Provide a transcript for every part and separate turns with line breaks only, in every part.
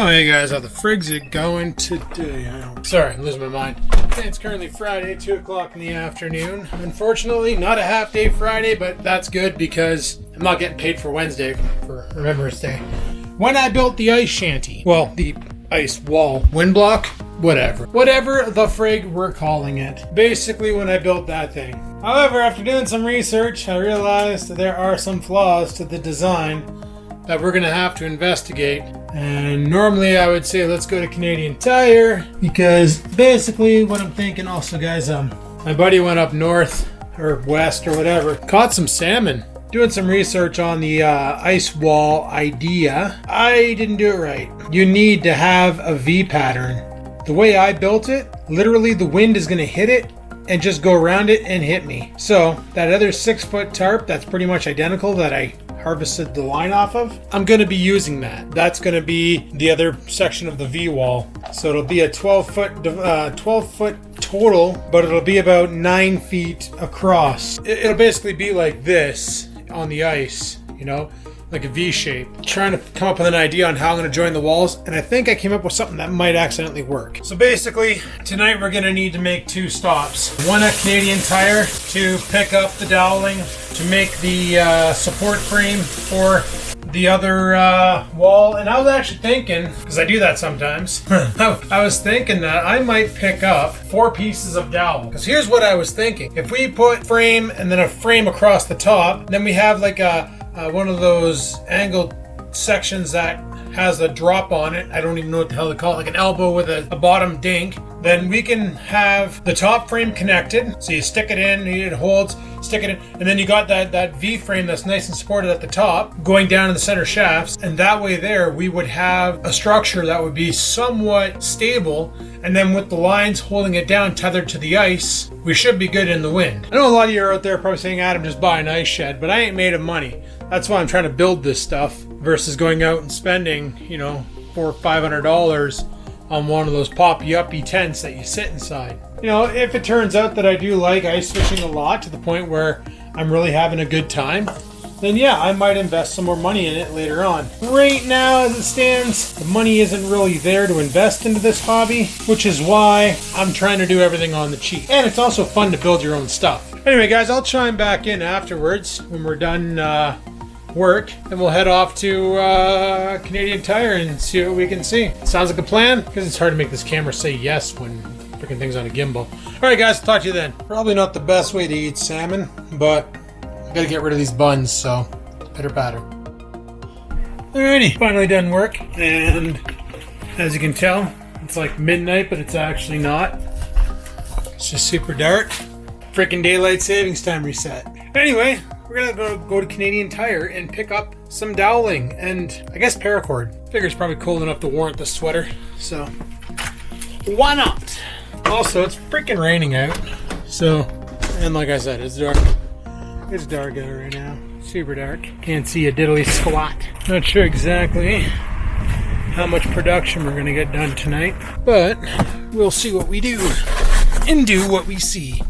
Oh, hey guys, how the frig's it going today? Sorry, I'm losing my mind. It's currently Friday, 2 o'clock in the afternoon. Unfortunately, not a half day Friday, but that's good because I'm not getting paid for Wednesday for Remembrance Day. When I built the ice shanty, well, the ice wall wind block, whatever the frig we're calling it. Basically, when I built that thing. However, after doing some research, I realized that there are some flaws to the design that we're gonna have to investigate. And normally I would say let's go to Canadian Tire, because basically what I'm thinking also, guys, my buddy went up north or west or whatever, caught some salmon. Doing some research on the ice wall idea, I didn't do it right. You need to have a V pattern. The way I built it, literally the wind is gonna hit it and just go around it and hit me. So that other 6-foot tarp that's pretty much identical that I harvested the line off of, I'm going to be using that. That's going to be the other section of the V wall. So it'll be a 12 foot total, but it'll be about 9 feet across. It'll basically be like this on the ice, you know, like a V shape. Trying to come up with an idea on how I'm going to join the walls, and I think I came up with something that might accidentally work. So basically, tonight we're going to need to make 2 stops. One at Canadian Tire to pick up the doweling, to make the support frame for the other wall. And I was actually thinking, because I do that sometimes, I was thinking that I might pick up 4 pieces of dowel. Because here's what I was thinking. If we put frame and then a frame across the top, then we have like one of those angled sections that has a drop on it. I don't even know what the hell to call it, like an elbow with a bottom dink. Then we can have the top frame connected. So you stick it in, it holds, stick it in, and then you got that V frame that's nice and supported at the top, going down in the center shafts. And that way there, we would have a structure that would be somewhat stable. And then with the lines holding it down, tethered to the ice, we should be good in the wind. I know a lot of you are out there probably saying, Adam, just buy an ice shed, but I ain't made of money. That's why I'm trying to build this stuff versus going out and spending, you know, $400 or $500 on one of those poppy-uppy tents that you sit inside. You know, if it turns out that I do like ice fishing a lot to the point where I'm really having a good time, then yeah, I might invest some more money in it later on. Right now, as it stands, the money isn't really there to invest into this hobby, which is why I'm trying to do everything on the cheap. And it's also fun to build your own stuff. Anyway, guys, I'll chime back in afterwards when we're done work, and we'll head off to Canadian Tire and see what we can see. Sounds like a plan, because it's hard to make this camera say yes when freaking thing's on a gimbal. Alright guys, talk to you then. Probably not the best way to eat salmon, but I gotta get rid of these buns, so pitter patter. Alrighty, finally done work, and as you can tell, it's like midnight, but it's actually not. It's just super dark. Freaking daylight savings time reset. Anyway, we're gonna go to Canadian Tire and pick up some doweling and I guess paracord. Figure it's probably cold enough to warrant the sweater, so why not? Also, it's freaking raining out, so, and like I said, it's dark. It's dark out right now, super dark. Can't see a diddly squat. Not sure exactly how much production we're gonna get done tonight, but we'll see what we do and do what we see.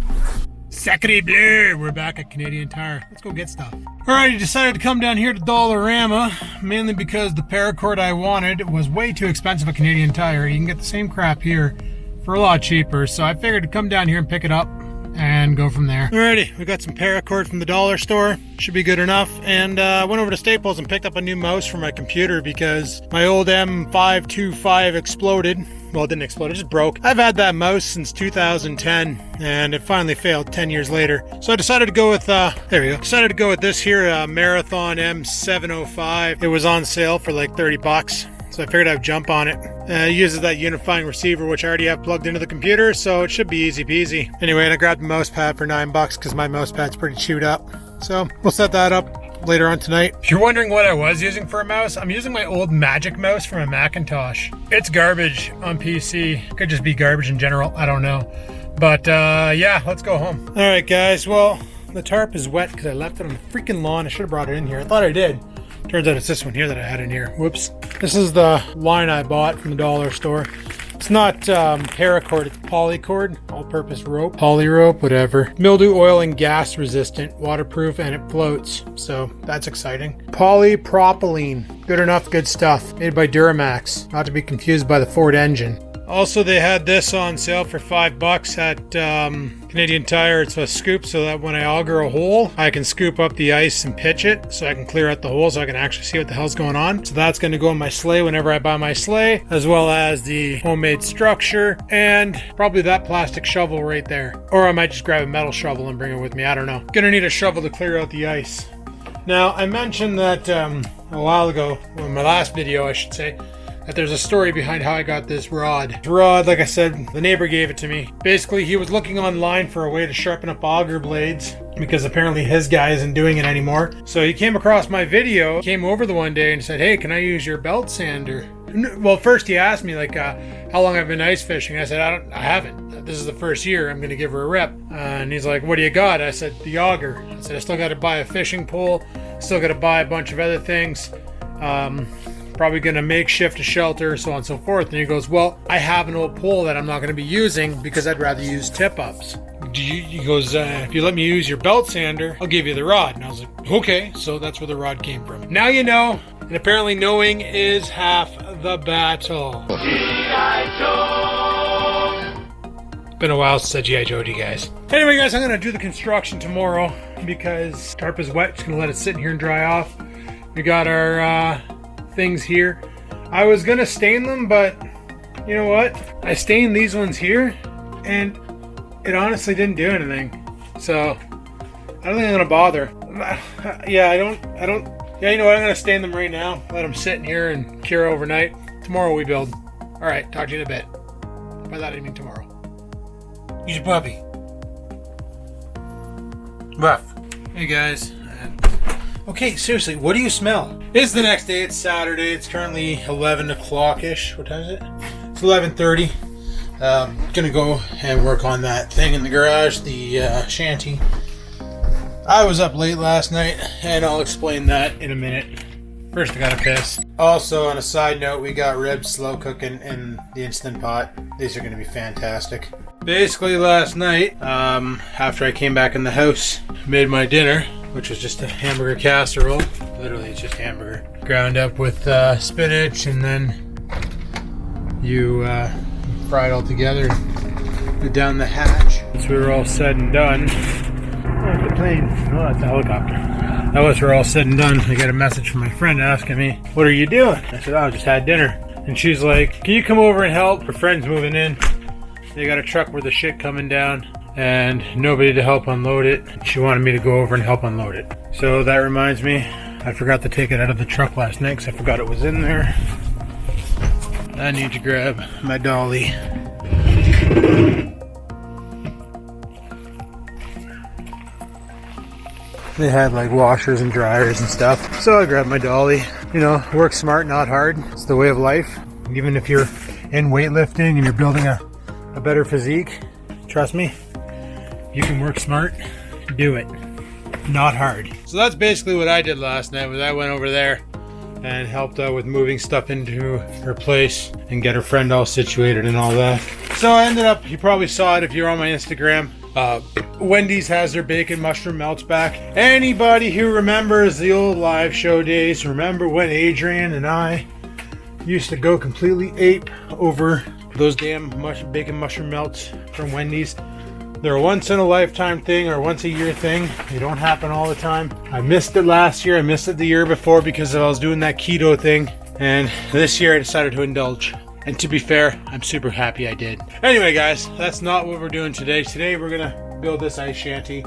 Sacre bleu! We're back at Canadian Tire. Let's go get stuff. Alright, decided to come down here to Dollarama, mainly because the paracord I wanted was way too expensive at Canadian Tire. You can get the same crap here for a lot cheaper, so I figured to come down here and pick it up and go from there. Alrighty, we got some paracord from the dollar store. Should be good enough. And went over to Staples and picked up a new mouse for my computer because my old M525 exploded. Well, it didn't explode, it just broke. I've had that mouse since 2010 and it finally failed 10 years later. So I decided to go with, there we go. Decided to go with this here, Marathon M705. It was on sale for like 30 bucks. So I figured I'd jump on it. It uses that unifying receiver, which I already have plugged into the computer, so it should be easy peasy. Anyway, and I grabbed the mouse pad for 9 bucks because my mouse pad's pretty chewed up. So we'll set that up later on tonight. If you're wondering what I was using for a mouse, I'm using my old Magic Mouse from a Macintosh. It's garbage on PC. Could just be garbage in general, I don't know. But yeah, let's go home. All right, guys, well, the tarp is wet because I left it on the freaking lawn. I should have brought it in here. I thought I did. Turns out it's this one here that I had in here. Whoops. This is the line I bought from the dollar store. It's not paracord, it's polycord, all-purpose rope, poly rope, whatever. Mildew, oil, and gas resistant, waterproof, and it floats. So that's exciting. Polypropylene, good enough, good stuff. Made by Duramax, not to be confused by the Ford engine. Also, they had this on sale for $5 at Canadian Tire. It's a scoop so that when I auger a hole, I can scoop up the ice and pitch it so I can clear out the hole so I can actually see what the hell's going on. So that's going to go in my sleigh whenever I buy my sleigh, as well as the homemade structure and probably that plastic shovel right there. Or I might just grab a metal shovel and bring it with me. I don't know. Gonna need a shovel to clear out the ice. Now, I mentioned that a while ago, well, in my last video, I should say, that there's a story behind how I got this rod. This rod, like I said, the neighbor gave it to me. Basically, he was looking online for a way to sharpen up auger blades because apparently his guy isn't doing it anymore. So he came across my video, came over the one day and said, hey, can I use your belt sander? Well, first he asked me like how long I've been ice fishing. I said, I haven't. This is the first year. I'm going to give her a rep. And he's like, what do you got? I said, the auger. I said, I still got to buy a fishing pole. Still got to buy a bunch of other things. Probably going to makeshift a shelter, so on and so forth. And he goes, well, I have an old pole that I'm not going to be using because I'd rather use tip-ups. He goes, if you let me use your belt sander, I'll give you the rod. And I was like, okay. So that's where the rod came from. Now you know, and apparently knowing is half the battle. G.I. Joe! Been a while since I said G.I. Joe to you guys. Anyway, guys, I'm going to do the construction tomorrow because tarp is wet. Just going to let it sit in here and dry off. We got our things here. I was gonna stain them, but you know what? I stained these ones here and it honestly didn't do anything. So I don't think I'm gonna bother. Yeah, you know what? I'm gonna stain them right now. Let them sit in here and cure overnight. Tomorrow we build. All right, talk to you in a bit. By that I mean tomorrow. Use your puppy. Ruff. Hey guys. Okay, seriously, what do you smell? It's the next day, it's Saturday, it's currently 11 o'clock-ish. What time is it? It's 11:30. Gonna go and work on that thing in the garage, the shanty. I was up late last night, and I'll explain that in a minute. First, I gotta piss. Also, on a side note, we got ribs slow cooking in the Instant Pot. These are gonna be fantastic. Basically, last night, after I came back in the house, made my dinner, which was just a hamburger casserole. Literally, it's just hamburger. Ground up with spinach, and then you fry it all together and go down the hatch. Once we were all said and done, oh, the plane. Oh, that's a helicopter. That was we're all said and done. I got a message from my friend asking me, what are you doing? I said, oh, I just had dinner. And she's like, can you come over and help? Her friend's moving in. They got a truck with the shit coming down and nobody to help unload it. She wanted me to go over and help unload it. So that reminds me, I forgot to take it out of the truck last night because I forgot it was in there. I need to grab my dolly. They had like washers and dryers and stuff. So I grabbed my dolly. You know, work smart, not hard. It's the way of life. Even if you're in weightlifting and you're building a better physique, trust me, you can work smart, do it. Not hard. So that's basically what I did last night. Was I went over there and helped out with moving stuff into her place and get her friend all situated and all that. So I ended up, you probably saw it if you're on my Instagram, Wendy's has their bacon mushroom melts back. Anybody who remembers the old live show days, remember when Adrian and I used to go completely ape over those damn bacon mushroom melts from Wendy's. They're a once in a lifetime thing or once a year thing. They don't happen all the time. I missed it last year. I missed it the year before because I was doing that keto thing. And this year I decided to indulge. And to be fair, I'm super happy I did. Anyway, guys, that's not what we're doing today. Today we're gonna build this ice shanty,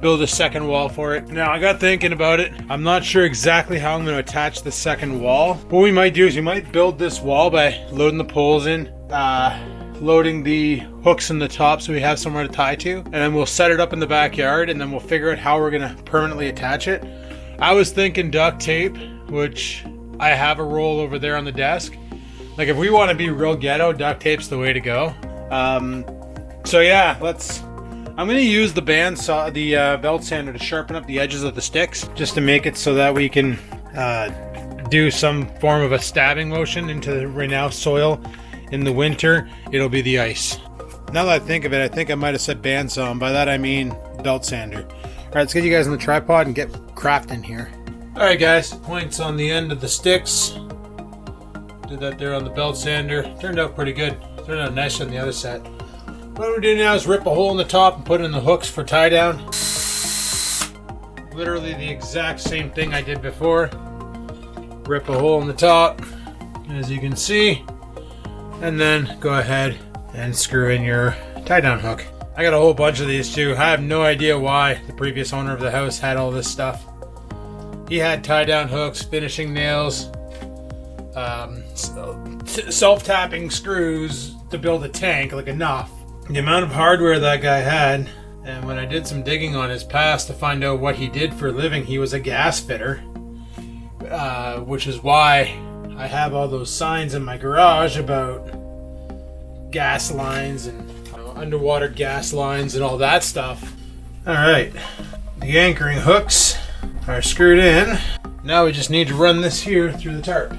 build a second wall for it. Now I got thinking about it. I'm not sure exactly how I'm gonna attach the second wall. What we might do is we might build this wall by loading the poles in, loading the hooks in the top so we have somewhere to tie to, and then we'll set it up in the backyard, and then we'll figure out how we're gonna permanently attach it. I was thinking duct tape, which I have a roll over there on the desk. Like if we want to be real ghetto, duct tape's the way to go. So yeah, I'm gonna use the belt sander to sharpen up the edges of the sticks, just to make it so that we can do some form of a stabbing motion into the right now soil In the winter, it'll be the ice. Now that I think of it, I think I might have said bandsaw, and by that I mean belt sander. Alright, let's get you guys on the tripod and get crafting here. Alright guys, points on the end of the sticks. Did that there on the belt sander. Turned out pretty good. Turned out nice on the other side. What we're doing now is rip a hole in the top and put in the hooks for tie down. Literally the exact same thing I did before. Rip a hole in the top, as you can see, and then go ahead and screw in your tie down hook. I got a whole bunch of these too. I have no idea why the previous owner of the house had all this stuff. He had tie down hooks, finishing nails, self-tapping screws to build a tank, like enough. The amount of hardware that guy had, and when I did some digging on his past to find out what he did for a living, he was a gas fitter, which is why I have all those signs in my garage about gas lines and underwater gas lines and all that stuff. Alright, the anchoring hooks are screwed in. Now we just need to run this here through the tarp.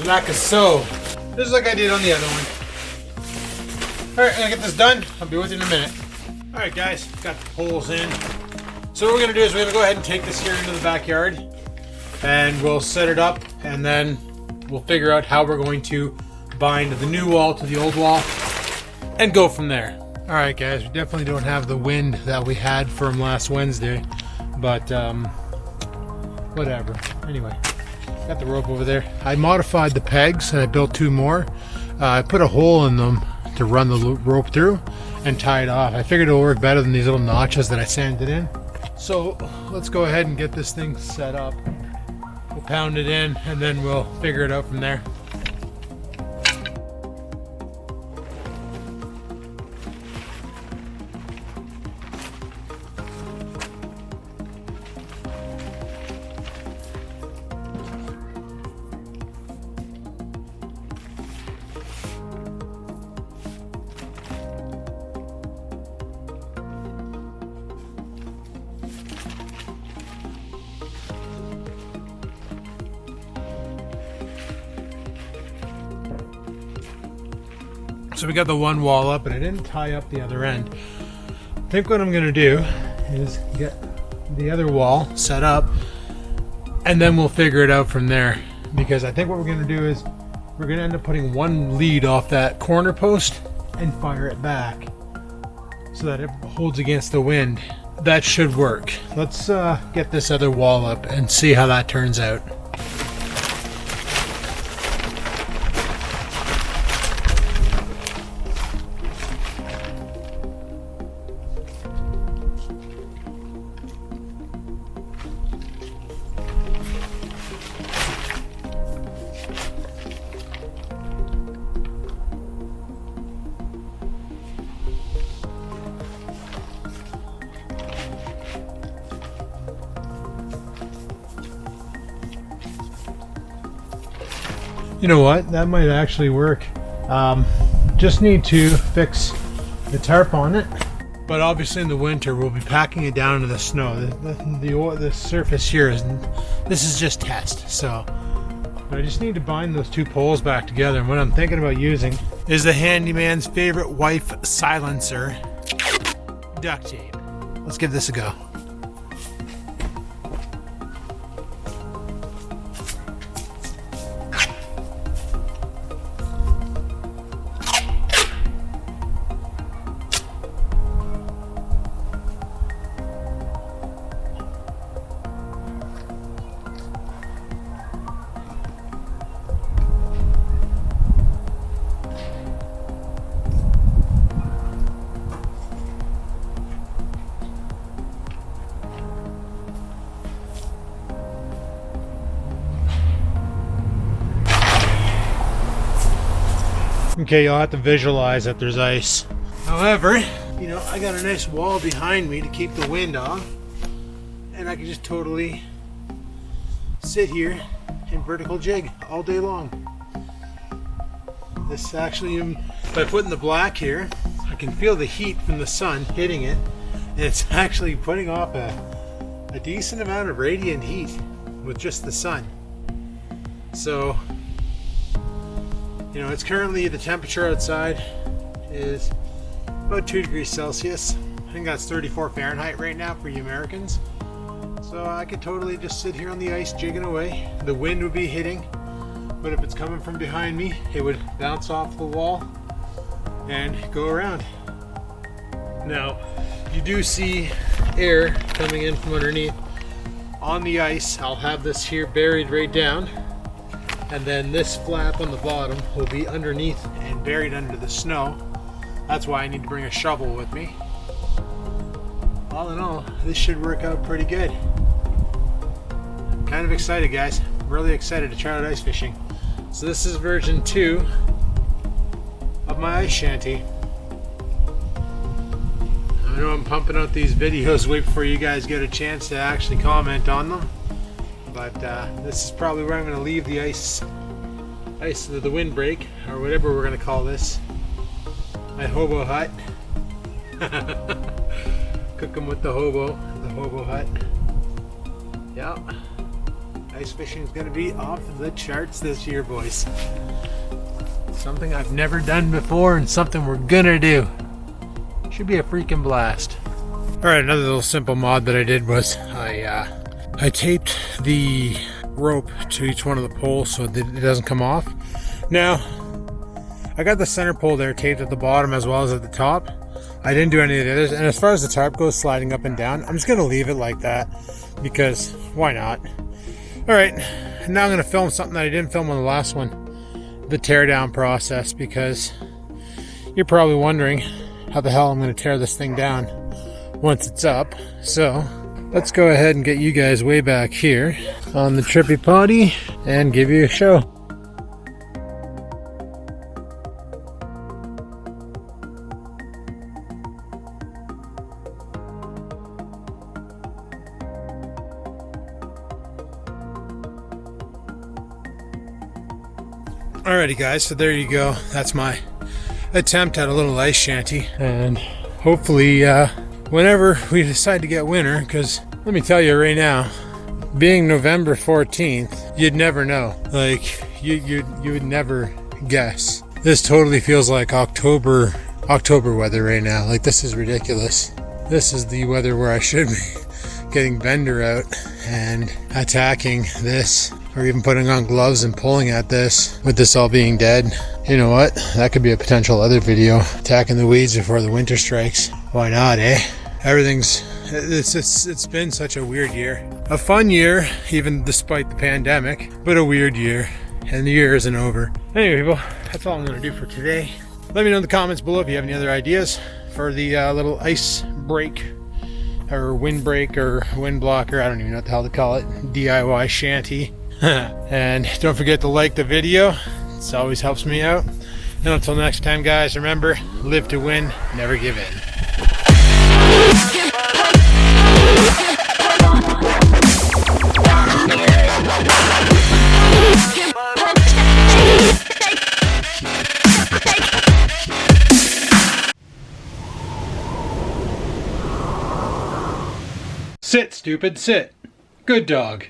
Like so. Just like I did on the other one. Alright, I'm gonna get this done. I'll be with you in a minute. Alright guys, got the poles in. So what we're gonna do is we're gonna go ahead and take this here into the backyard and we'll set it up, and then we'll figure out how we're going to bind the new wall to the old wall and go from there. Alright guys, we definitely don't have the wind that we had from last Wednesday, but whatever. Anyway, got the rope over there. I modified the pegs and I built two more. I put a hole in them to run the rope through and tie it off. I figured it'll work better than these little notches that I sanded in. So let's go ahead and get this thing set up. We'll pound it in and then we'll figure it out from there. So we got the one wall up, and I didn't tie up the other end. I think what I'm going to do is get the other wall set up, and then we'll figure it out from there. Because I think what we're going to do is we're going to end up putting one lead off that corner post and fire it back so that it holds against the wind. That should work. Let's get this other wall up and see how that turns out. You know what? That might actually work. Just need to fix the tarp on it. But obviously in the winter we'll be packing it down into the snow. The surface here this is just test. So, but I just need to bind those two poles back together. And what I'm thinking about using is the handyman's favorite wife silencer, duct tape. Let's give this a go. Okay, you'll have to visualize that there's ice. However, you know, I got a nice wall behind me to keep the wind off, and I can just totally sit here and vertical jig all day long. This actually, by putting the black here, I can feel the heat from the sun hitting it, and it's actually putting off a decent amount of radiant heat with just the sun. So, you know, it's currently, the temperature outside is about 2 degrees Celsius. I think that's 34 Fahrenheit right now for you Americans. So I could totally just sit here on the ice jigging away. The wind would be hitting, but if it's coming from behind me, it would bounce off the wall and go around. Now, you do see air coming in from underneath. On the ice, I'll have this here buried right down, and then this flap on the bottom will be underneath and buried under the snow. That's why I need to bring a shovel with me. All in all, this should work out pretty good. Kind of excited, guys. Really excited to try out ice fishing. So this is version 2 of my ice shanty. I know I'm pumping out these videos way before you guys get a chance to actually comment on them, but this is probably where I'm going to leave the the windbreak, or whatever we're going to call this. My hobo hut. Cook them with the hobo hut. Yep. Ice fishing is going to be off the charts this year, boys. Something I've never done before and something we're going to do. Should be a freaking blast. Alright, another little simple mod that I did was I taped the rope to each one of the poles so that it doesn't come off. Now, I got the center pole there taped at the bottom as well as at the top. I didn't do any of the others, and as far as the tarp goes sliding up and down, I'm just going to leave it like that because why not? Alright, now I'm going to film something that I didn't film on the last one, the teardown process, because you're probably wondering how the hell I'm going to tear this thing down once it's up. So let's go ahead and get you guys way back here on the trippy potty and give you a show. Alrighty guys, so there you go. That's my attempt at a little ice shanty, and hopefully whenever we decide to get winter, because let me tell you right now, being November 14th, you'd never know. Like you would never guess. This totally feels like October weather right now. Like, this is ridiculous. This is the weather where I should be getting Bender out and attacking this, or even putting on gloves and pulling at this, with this all being dead. You know what? That could be a potential other video. Attacking the weeds before the winter strikes. Why not, eh? It's been such a weird year. A fun year, even despite the pandemic, but a weird year. And the year isn't over. Anyway, people, that's all I'm going to do for today. Let me know in the comments below if you have any other ideas for the little ice break, or windbreak, or wind blocker. I don't even know what the hell to call it. DIY shanty. And don't forget to like the video. It always helps me out. And until next time, guys, remember, live to win, never give in. Sit, stupid, sit. Good dog.